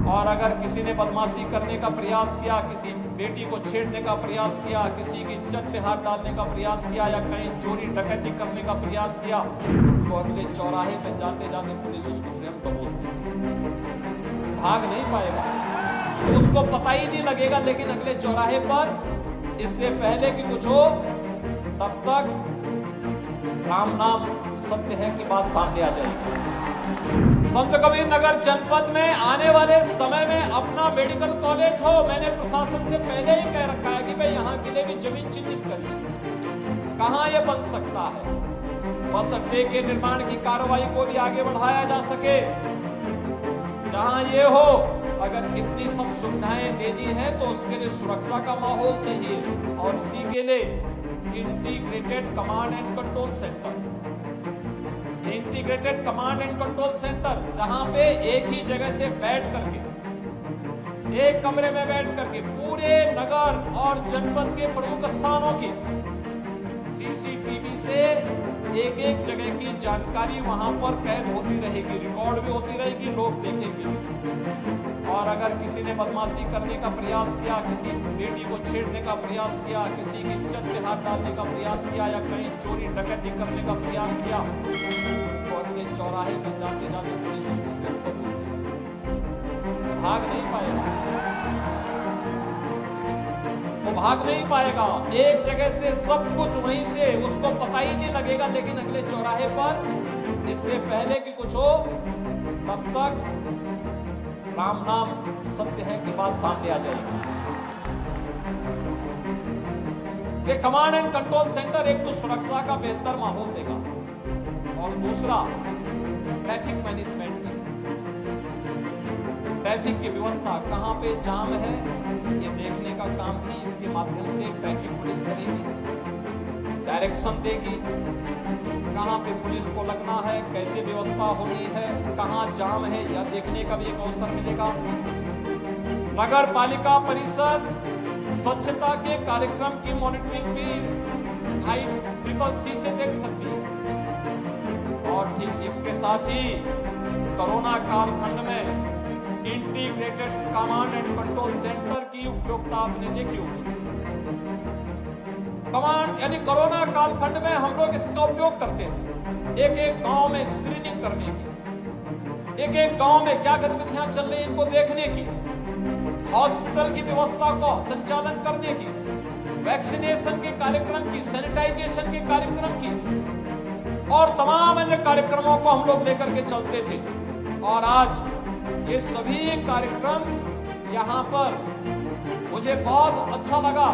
और अगर किसी ने बदमाशी करने का प्रयास किया, किसी बेटी को छेड़ने का प्रयास किया, किसी की इज्जत पे हाथ डालने का प्रयास किया या कहीं चोरी डकैती करने का प्रयास किया, तो अगले चौराहे पे जाते जाते पुलिस उसको स्वयं दबोच देगी। भाग नहीं पाएगा, उसको पता ही नहीं लगेगा, लेकिन अगले चौराहे पर इससे पहले कि कुछ हो तब तक राम नाम सत्य है की बात सामने आ जाएगी। संत कबीर नगर जनपद में आने वाले समय में अपना मेडिकल कॉलेज हो, मैंने प्रशासन से पहले ही कह रखा है कि भाई यहाँ के लिए भी जमीन चिन्हित करिए, कहाँ ये बन सकता है। बस अड्डे के निर्माण की कार्रवाई को भी आगे बढ़ाया जा सके, जहां ये हो। अगर इतनी सब सुविधाएं देनी है तो उसके लिए सुरक्षा का माहौल चाहिए, और इसी के लिए integrated command and control centre, integrated command and control centre, जहां पे एक ही जगह से बैठ करके, एक कमरे में बैठ करके पूरे नगर और जनपद के प्रमुख स्थानों की सीसीटीवी से एक एक जगह की जानकारी वहां पर कैद होती रहेगी, रिकॉर्ड भी होती रहेगी, लोग देखेंगे। और अगर किसी ने बदमाशी करने का प्रयास किया, किसी बेटी को छेड़ने का प्रयास किया, किसी की इज्जत पे हाथ डालने का प्रयास किया या कहीं चोरी डकैती करने का प्रयास किया, तो अगले चौराहे पे जाते जाते पुलिस उसको स्वयं दबोच देगी। भाग नहीं पाएगा, वो भाग नहीं पाएगा। एक जगह से सब कुछ वहीं से उसको पता ही नहीं लगेगा, लेकिन अगले चौराहे पर इससे पहले कि कुछ हो तब तक राम नाम सत्य है की बात सामने आ जाएगी। ये कमांड एंड कंट्रोल सेंटर एक तो सुरक्षा का बेहतर माहौल देगा, और दूसरा ट्रैफिक मैनेजमेंट के लिए, ट्रैफिक की व्यवस्था कहां पे जाम है ये देखने का काम भी इसके माध्यम से ट्रैफिक पुलिस करेगी, डायरेक्शन देगी, कहां पे पुलिस को लगना है, कैसे व्यवस्था होनी है, कहां जाम है, यह देखने का भी एक अवसर मिलेगा। नगर पालिका परिषद स्वच्छता के कार्यक्रम की मॉनिटरिंग भी ICCC से देख सकती है। और ठीक इसके साथ ही कोरोना कालखंड में integrated command and control centre की उपयोगिता आपने देखी होगी। कमांड यानी कोरोना कालखंड में हम लोग इसका उपयोग करते थे, एक एक गांव में स्क्रीनिंग करने की, एक एक गांव में क्या गतिविधियां चल रही इनको देखने की, हॉस्पिटल की व्यवस्था को संचालन करने की, वैक्सीनेशन के कार्यक्रम की, सैनिटाइजेशन के कार्यक्रम की, और तमाम अन्य कार्यक्रमों को हम लोग लेकर के चलते थे। और आज ये सभी कार्यक्रम यहाँ पर मुझे बहुत अच्छा लगा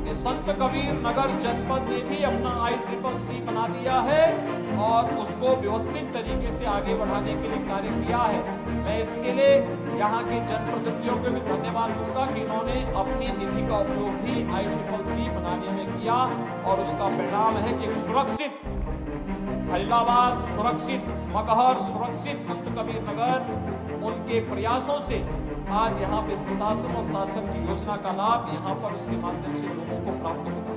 कि संत कबीर नगर जनपद ने भी अपना ICCC बना दिया है और उसको व्यवस्थित तरीके से आगे बढ़ाने के लिए कार्य किया है। मैं इसके लिए यहाँ के जनप्रतिनिधियों को भी धन्यवाद दूंगा कि इन्होंने अपनी निधि का उपयोग भी ICCC बनाने में किया, और उसका परिणाम है कि एक सुरक्षित खलीलाबाद, सुरक्षित मगहर, सुरक्षित संत कबीर नगर, उनके प्रयासों से आज यहाँ पे प्रशासन और शासन की योजना का लाभ यहाँ पर उसके माध्यम से लोगों को प्राप्त होगा।